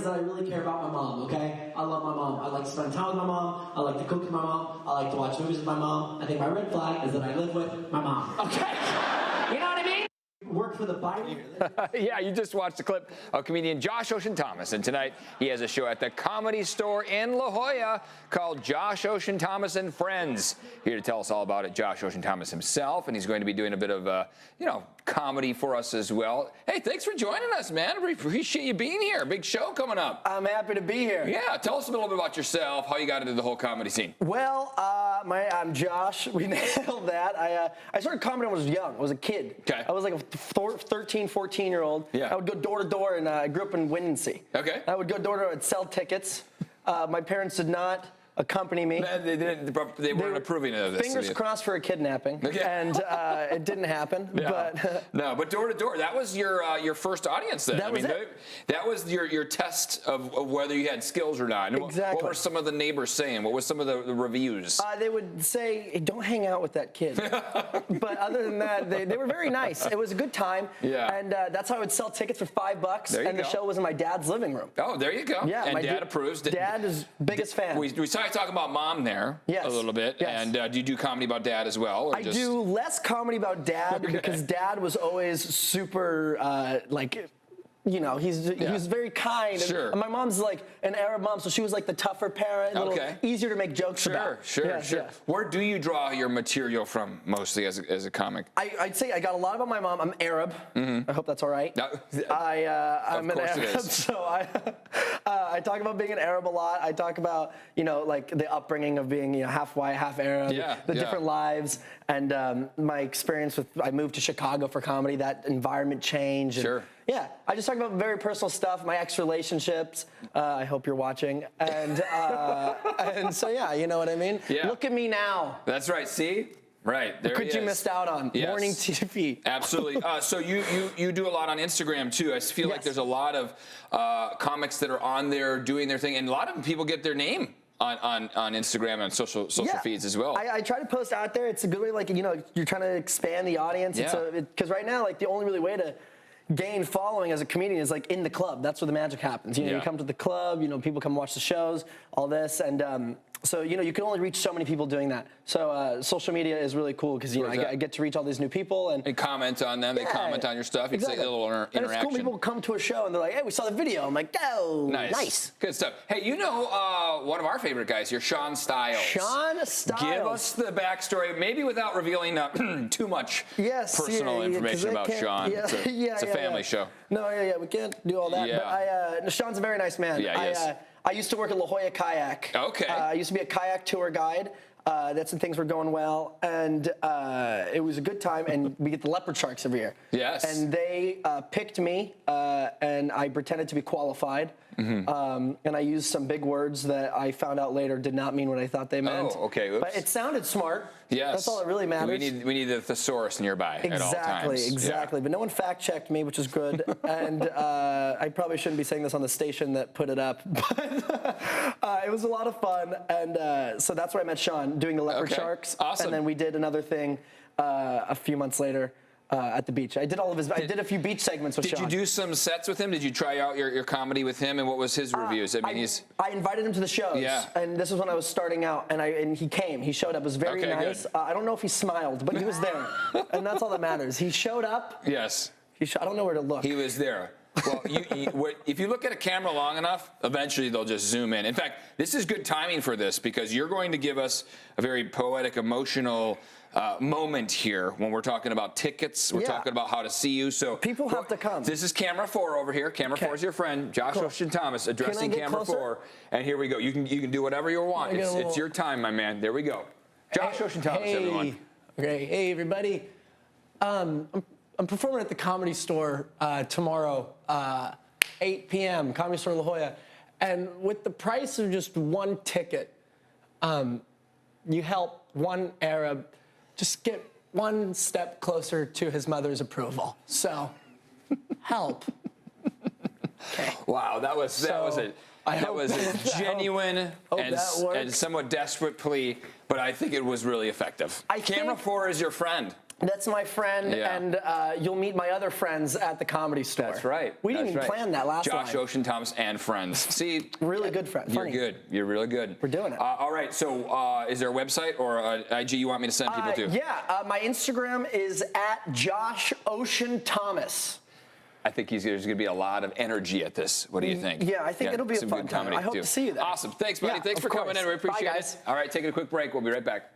that I really care about my mom, okay? I love my mom. I like to spend time with my mom. I like to cook with my mom. I like to watch movies with my mom. I think my red flag is that I live with my mom. Okay? You know what I mean? Work for the Biden. Yeah, you just watched a clip of comedian Josh Ocean Thomas, and tonight he has a show at the Comedy Store in La Jolla called Josh Ocean Thomas and Friends. Here to tell us all about it, Josh Ocean Thomas himself, and he's going to be doing a bit of, comedy for us as well. Hey, thanks for joining us, man. We appreciate you being here. Big show coming up. I'm happy to be here. Yeah, tell us a little bit about yourself, how you got into the whole comedy scene. Well, I'm Josh. We nailed that. I started comedy when I was young. I was a kid. Okay. I was like a 13, 14-year-old. Yeah. I would go door to door, and I grew up in Windansea. Okay. I would go door to door and sell tickets. My parents did not accompany me. They weren't approving of this. Fingers crossed for a kidnapping, Okay. and it didn't happen. Yeah. But but door to door, that was your first audience then. That was it. That was your test of whether you had skills or not. And Exactly. What were some of the neighbors saying? What was some of the reviews? They would say, hey, don't hang out with that kid. But other than that, they were very nice. It was a good time. Yeah. And that's how I would sell tickets for $5. There you and the go. show was in my dad's living room. Oh, there you go. Yeah, and my Dad approves. Dad is biggest fan. We saw you talk about Mom there Yes. a little bit. Yes. And do you do comedy about Dad as well? Or I do less comedy about Dad Okay. because Dad was always super, he was very kind. Sure. And my mom's like an Arab mom, so she was like the tougher parent, a little Okay. easier to make jokes about. Sure. Yeah. Where do you draw your material from mostly as a comic? I'd say I got a lot about my mom. I'm Arab. I hope that's all right. No. I'm an course it Arab, is. so I talk about being an Arab a lot. I talk about like the upbringing of being half white, half Arab, the different lives, and my experience with. I moved to Chicago for comedy. That environment change. And, Sure. Yeah, I just talk about very personal stuff, my ex-relationships. I hope you're watching, and so yeah, you know what I mean. Yeah. Look at me now. That's right. See. Right, there Could you missed out on morning TV? Absolutely. So you do a lot on Instagram too. I feel like there's a lot of comics that are on there doing their thing, and a lot of people get their name on Instagram and social feeds as well. I try to post out there. It's a good way, you're trying to expand the audience. Yeah. Because right now, the only really way to gain following as a comedian is in the club. That's where the magic happens. You come to the club. People come watch the shows. All this and. So, you can only reach so many people doing that. So, social media is really cool because, I get to reach all these new people. And comment on them. They comment on your stuff. It's like a little interaction. And it's cool. People come to a show and they're like, hey, we saw the video. I'm like, oh, nice. Good stuff. Hey, one of our favorite guys here, Sean Stiles. Sean Stiles. Give us the backstory, maybe without revealing too much personal information about Sean. Yeah, it's a family show. No, we can't do all that. Yeah. But Sean's a very nice man. Yeah, he is. I used to work at La Jolla Kayak. Okay. I used to be a kayak tour guide. That's when things were going well, and it was a good time. And we get the leopard sharks every year. Yes. And they picked me, and I pretended to be qualified. Mm-hmm. And I used some big words that I found out later did not mean what I thought they meant. Oh, okay. Oops. But it sounded smart. Yes. That's all that really matters. We need the thesaurus nearby at all times. Exactly. But no one fact-checked me, which is good. And I probably shouldn't be saying this on the station that put it up. But it was a lot of fun. And so that's where I met Sean, doing the leopard sharks. Awesome. And then we did another thing a few months later. At the beach. I did a few beach segments with Sean. Did you do some sets with him? Did you try out your comedy with him? And what was his reviews? I invited him to the shows. Yeah. And this is when I was starting out. And he came. He showed up. It was very nice. I don't know if he smiled, but he was there. And that's all that matters. He showed up. Yes. I don't know where to look. He was there. Well, if you look at a camera long enough, eventually they'll just zoom in. In fact, this is good timing for this because you're going to give us a very poetic, emotional moment here when we're talking about tickets. We're talking about how to see you. So people have to come. This is camera 4 over here. Camera 4 is your friend, Josh Ocean Thomas, addressing camera 4. And here we go. You can do whatever you want. It's your time, my man. There we go. Josh Ocean Thomas, everyone. Okay. Hey, everybody. I'm performing at the Comedy Store tomorrow, 8 p.m., Comedy Store in La Jolla. And with the price of just one ticket, you help one Arab just get one step closer to his mother's approval. So, help. Okay. Wow, that was a genuine and somewhat desperate plea, but I think it was really effective. Camera 4 is your friend. That's my friend, Yeah. and you'll meet my other friends at the Comedy Store. That's right. We didn't That's even right. plan that last Josh line. Ocean Thomas and friends. See, Really good friend. you're Funny. good. You're really good. We're doing it. All right. So, is there a website or an IG you want me to send people to? Yeah, my Instagram is at Josh Ocean Thomas. I think there's going to be a lot of energy at this. What do you think? Yeah, I think it'll be a some fun good time. comedy I hope too. to see you there. Awesome. Thanks, buddy. Yeah, Thanks of for coming course. in. We Bye, appreciate guys. it. All right, taking a quick break. We'll be right back.